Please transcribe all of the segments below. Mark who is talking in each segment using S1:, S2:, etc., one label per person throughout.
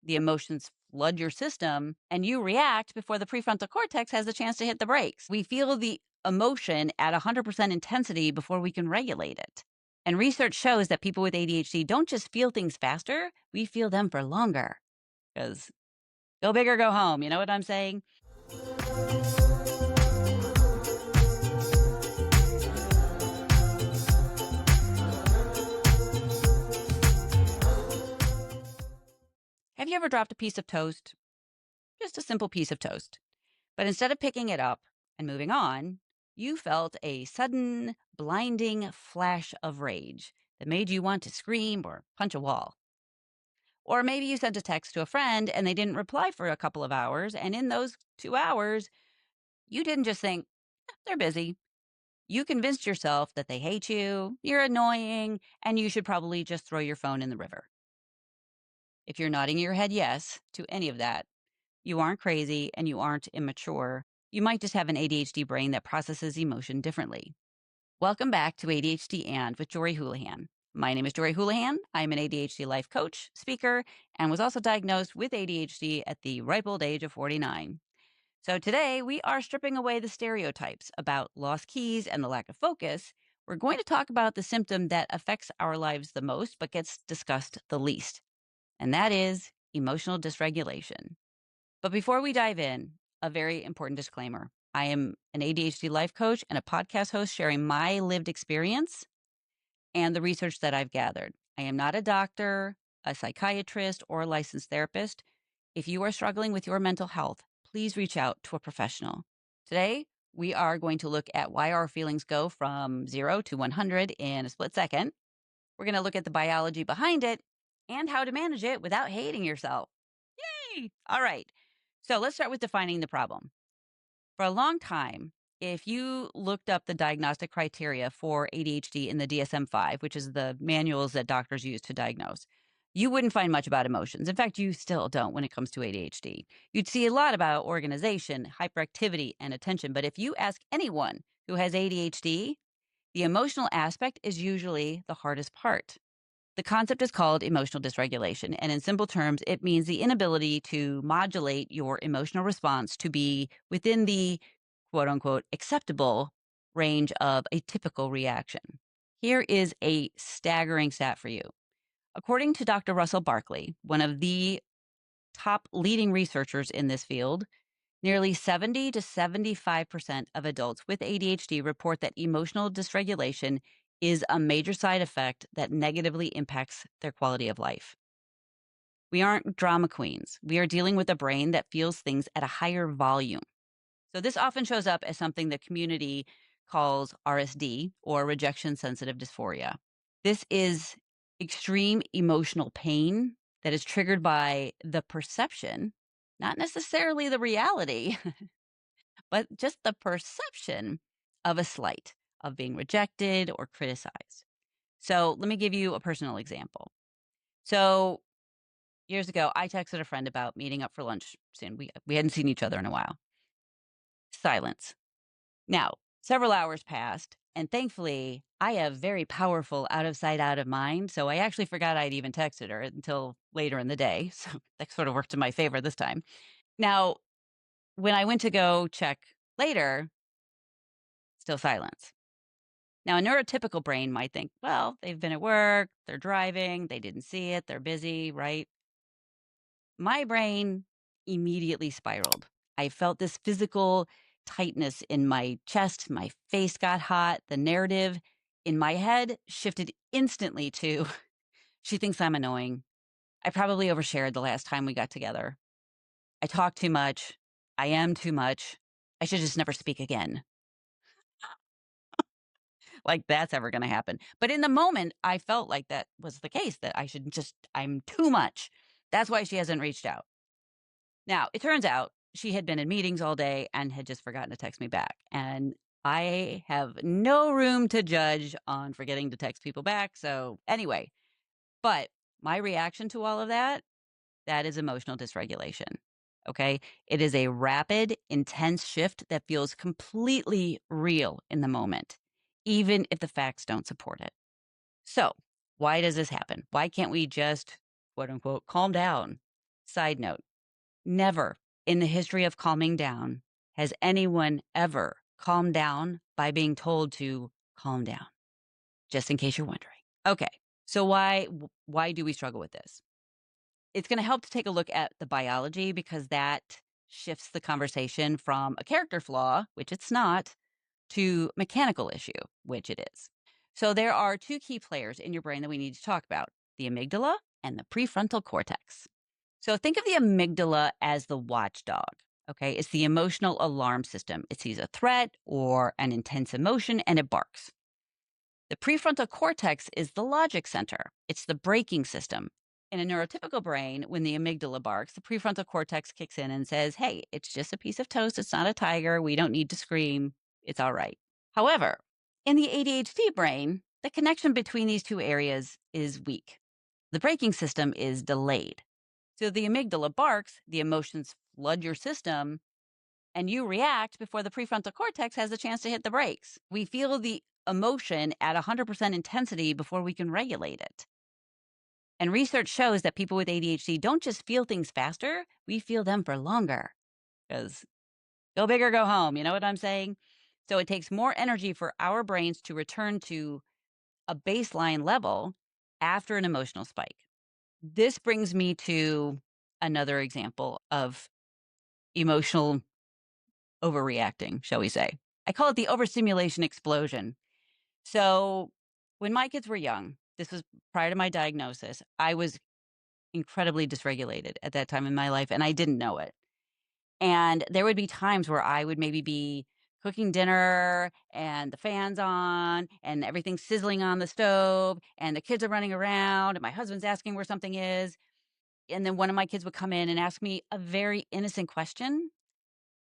S1: The emotions flood your system and you react before the prefrontal cortex has the chance to hit the brakes. We feel the emotion at 100% intensity before we can regulate it. And research shows that people with ADHD don't just feel things faster, we feel them for longer. Because go big or go home. You know what I'm saying? Have you ever dropped a piece of toast? Just a simple piece of toast. But instead of picking it up and moving on, you felt a sudden, blinding flash of rage that made you want to scream or punch a wall. Or maybe you sent a text to a friend and they didn't reply for a couple of hours. And in those 2 hours, you didn't just think, they're busy. You convinced yourself that they hate you, you're annoying, and you should probably just throw your phone in the river. If you're nodding your head yes to any of that, you aren't crazy and you aren't immature. You might just have an ADHD brain that processes emotion differently. Welcome back to ADHD and with Jorie Houlihan. My name is Jorie Houlihan. I'm an ADHD life coach, speaker, and was also diagnosed with ADHD at the ripe old age of 49. So today we are stripping away the stereotypes about lost keys and the lack of focus. We're going to talk about the symptom that affects our lives the most but gets discussed the least, and that is emotional dysregulation. But before we dive in, a very important disclaimer. I am an ADHD life coach and a podcast host sharing my lived experience and the research that I've gathered. I am not a doctor, a psychiatrist, or a licensed therapist. If you are struggling with your mental health, please reach out to a professional. Today, we are going to look at why our feelings go from 0 to 100 in a split second. We're going to look at the biology behind it and how to manage it without hating yourself. Yay! All right. So let's start with defining the problem. For a long time, if you looked up the diagnostic criteria for ADHD in the DSM-5, which is the manuals that doctors use to diagnose, you wouldn't find much about emotions. In fact, you still don't when it comes to ADHD. You'd see a lot about organization, hyperactivity, and attention. But if you ask anyone who has ADHD, the emotional aspect is usually the hardest part. The concept is called emotional dysregulation. And in simple terms, it means the inability to modulate your emotional response to be within the quote unquote acceptable range of a typical reaction. Here is a staggering stat for you. According to Dr. Russell Barkley, one of the top leading researchers in this field, nearly 70 to 75% of adults with ADHD report that emotional dysregulation is a major side effect that negatively impacts their quality of life. We aren't drama queens. We are dealing with a brain that feels things at a higher volume. So, this often shows up as something the community calls RSD or rejection sensitive dysphoria. This is extreme emotional pain that is triggered by the perception, not necessarily the reality, but just the perception of a slight, of being rejected or criticized. So let me give you a personal example. So years ago, I texted a friend about meeting up for lunch soon. We hadn't seen each other in a while. Silence. Now, several hours passed, and thankfully, I have very powerful out of sight, out of mind. So I actually forgot I'd even texted her until later in the day. So that sort of worked in my favor this time. Now, when I went to go check later, still silence. Now, a neurotypical brain might think, well, they've been at work, they're driving, they didn't see it, they're busy, right? My brain immediately spiraled. I felt this physical tightness in my chest, my face got hot, the narrative in my head shifted instantly to, she thinks I'm annoying. I probably overshared the last time we got together. I talk too much. I am too much. I should just never speak again. Like that's ever going to happen. But in the moment, I felt like that was the case, that I should just, I'm too much. That's why she hasn't reached out. Now, it turns out she had been in meetings all day and had just forgotten to text me back. And I have no room to judge on forgetting to text people back. So, anyway, but my reaction to all of that, that is emotional dysregulation. Okay. It is a rapid, intense shift that feels completely real in the moment, even if the facts don't support it. So, why does this happen? Why can't we just, quote unquote, calm down? Side note, never in the history of calming down has anyone ever calmed down by being told to calm down, just in case you're wondering. Okay, so why do we struggle with this? It's gonna help to take a look at the biology because that shifts the conversation from a character flaw, which it's not, to mechanical issue, which it is. So there are two key players in your brain that we need to talk about, the amygdala and the prefrontal cortex. So think of the amygdala as the watchdog. Okay, it's the emotional alarm system. It sees a threat or an intense emotion and it barks. The prefrontal cortex is the logic center. It's the braking system. In a neurotypical brain, when the amygdala barks, the prefrontal cortex kicks in and says, "Hey, it's just a piece of toast. It's not a tiger. We don't need to scream. It's all right." However, in the ADHD brain, the connection between these two areas is weak. The braking system is delayed. So the amygdala barks, the emotions flood your system, and you react before the prefrontal cortex has a chance to hit the brakes. We feel the emotion at 100% intensity before we can regulate it. And research shows that people with ADHD don't just feel things faster, we feel them for longer. Because go big or go home, you know what I'm saying? So it takes more energy for our brains to return to a baseline level after an emotional spike. This brings me to another example of emotional overreacting, shall we say. I call it the overstimulation explosion. So, when my kids were young, this was prior to my diagnosis, I was incredibly dysregulated at that time in my life, and I didn't know it. And there would be times where I would maybe be cooking dinner and the fan's on and everything's sizzling on the stove and the kids are running around and my husband's asking where something is. And then one of my kids would come in and ask me a very innocent question,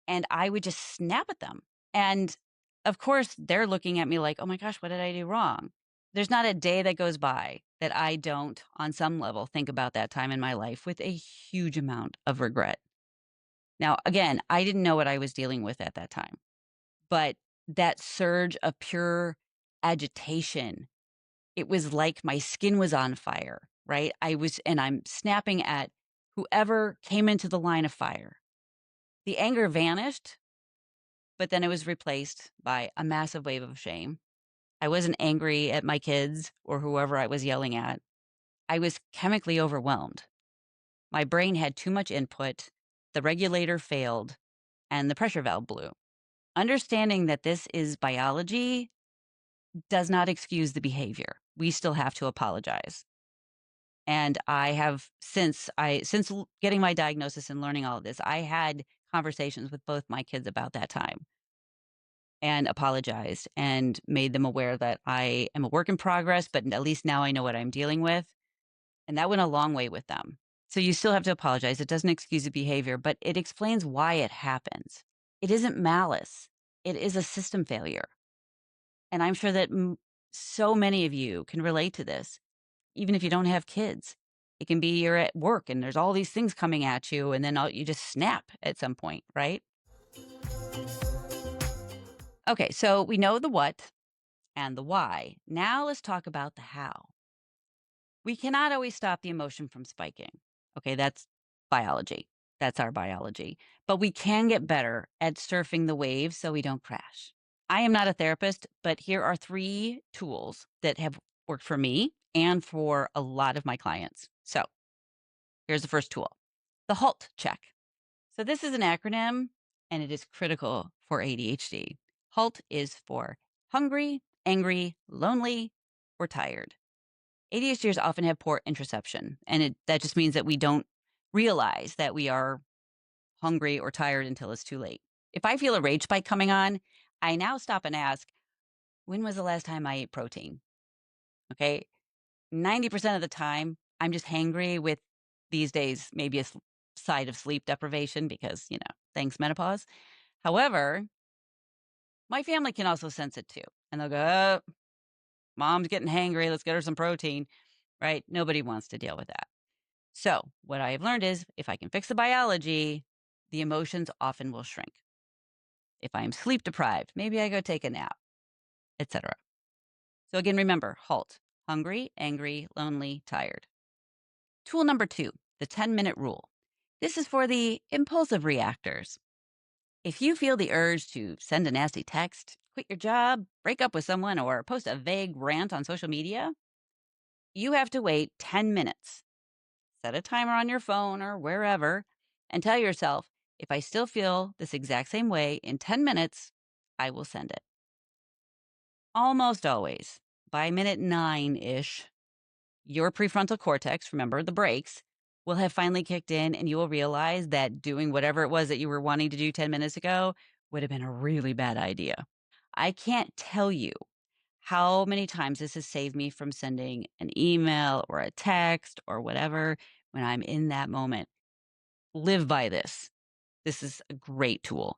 S1: and I would just snap at them. And of course, they're looking at me like, "Oh my gosh, what did I do wrong?" There's not a day that goes by that I don't, on some level, think about that time in my life with a huge amount of regret. Now, again, I didn't know what I was dealing with at that time, but that surge of pure agitation, it was like my skin was on fire, right? And I'm snapping at whoever came into the line of fire. The anger vanished, but then it was replaced by a massive wave of shame. I wasn't angry at my kids or whoever I was yelling at. I was chemically overwhelmed. My brain had too much input, the regulator failed, and the pressure valve blew. Understanding that this is biology does not excuse the behavior. We still have to apologize. And I have since getting my diagnosis and learning all of this, I had conversations with both my kids about that time and apologized and made them aware that I am a work in progress, but at least now I know what I'm dealing with. And that went a long way with them. So you still have to apologize. It doesn't excuse the behavior, but it explains why it happens. It isn't malice, it is a system failure. And I'm sure that so many of you can relate to this, even if you don't have kids. It can be you're at work and there's all these things coming at you, and then you just snap at some point, right? Okay, so we know the what and the why. Now let's talk about the how. We cannot always stop the emotion from spiking. Okay, that's biology. That's our biology. But we can get better at surfing the waves so we don't crash. I am not a therapist, but here are three tools that have worked for me and for a lot of my clients. So here's the first tool, the HALT check. So this is an acronym and it is critical for ADHD. HALT is for hungry, angry, lonely, or tired. ADHDers often have poor interoception, and that just means that we don't realize that we are hungry or tired until it's too late. If I feel a rage spike coming on, I now stop and ask, when was the last time I ate protein? Okay. 90% of the time, I'm just hangry with these days, maybe a side of sleep deprivation because, thanks menopause. However, my family can also sense it too. And they'll go, oh, mom's getting hangry. Let's get her some protein, right? Nobody wants to deal with that. So, what I have learned is if I can fix the biology, the emotions often will shrink. If I'm sleep deprived, maybe I go take a nap, etc. So, again, remember HALT, hungry, angry, lonely, tired. Tool number 2, the 10-minute rule. This is for the impulsive reactors. If you feel the urge to send a nasty text, quit your job, break up with someone, or post a vague rant on social media, you have to wait 10 minutes. Set a timer on your phone or wherever and tell yourself, if I still feel this exact same way in 10 minutes, I will send it. Almost always, by minute 9 ish, your prefrontal cortex, remember the brakes, will have finally kicked in and you will realize that doing whatever it was that you were wanting to do 10 minutes ago would have been a really bad idea. I can't tell you how many times this has saved me from sending an email or a text or whatever when I'm in that moment. Live by this. This is a great tool.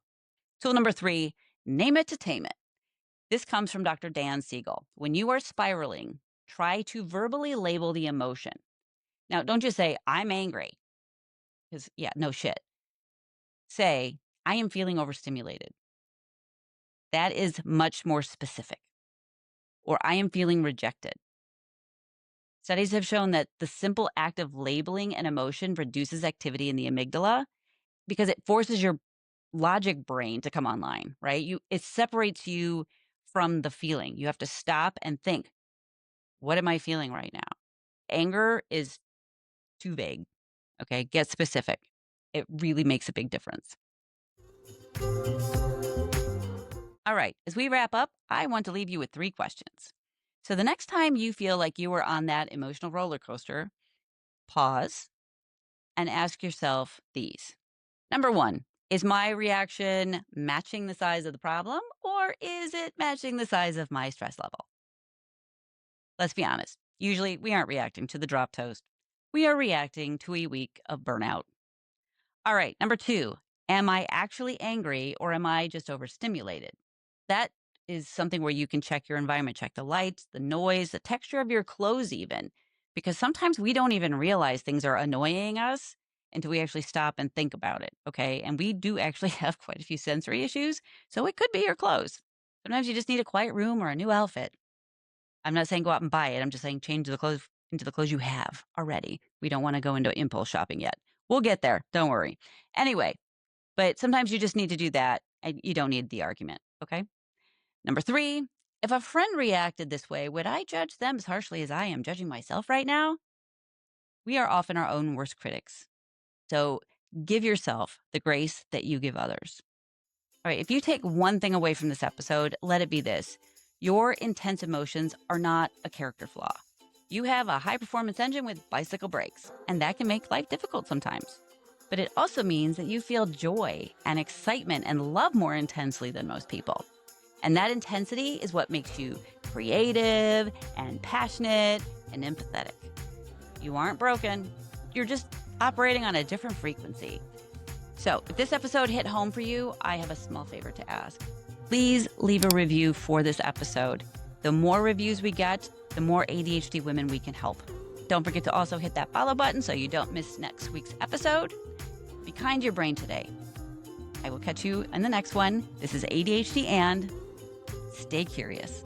S1: Tool number 3, name it to tame it. This comes from Dr. Dan Siegel. When you are spiraling, try to verbally label the emotion. Now, don't just say, I'm angry, because, yeah, no shit. Say, I am feeling overstimulated. That is much more specific. Or I am feeling rejected. Studies have shown that the simple act of labeling an emotion reduces activity in the amygdala because it forces your logic brain to come online, right? It separates you from the feeling. You have to stop and think, what am I feeling right now? Anger is too vague. Okay, get specific. It really makes a big difference. All right, as we wrap up, I want to leave you with 3 questions. So the next time you feel like you are on that emotional roller coaster, pause and ask yourself these. Number 1, is my reaction matching the size of the problem or is it matching the size of my stress level? Let's be honest. Usually we aren't reacting to the drop toast. We are reacting to a week of burnout. All right. Number 2, am I actually angry or am I just overstimulated? That is something where you can check your environment, check the lights, the noise, the texture of your clothes, even, because sometimes we don't even realize things are annoying us until we actually stop and think about it. Okay. And we do actually have quite a few sensory issues. So it could be your clothes. Sometimes you just need a quiet room or a new outfit. I'm not saying go out and buy it. I'm just saying change the clothes into the clothes you have already. We don't want to go into impulse shopping yet. We'll get there. Don't worry. Anyway, but sometimes you just need to do that and you don't need the argument. Okay. Number 3, if a friend reacted this way, would I judge them as harshly as I am judging myself right now? We are often our own worst critics. So give yourself the grace that you give others. All right. If you take one thing away from this episode, let it be this. Your intense emotions are not a character flaw. You have a high performance engine with bicycle brakes, and that can make life difficult sometimes. But it also means that you feel joy and excitement and love more intensely than most people. And that intensity is what makes you creative and passionate and empathetic. You aren't broken. You're just operating on a different frequency. So if this episode hit home for you, I have a small favor to ask. Please leave a review for this episode. The more reviews we get, the more ADHD women we can help. Don't forget to also hit that follow button so you don't miss next week's episode. Be kind to your brain today. I will catch you in the next one. This is ADHD and stay curious.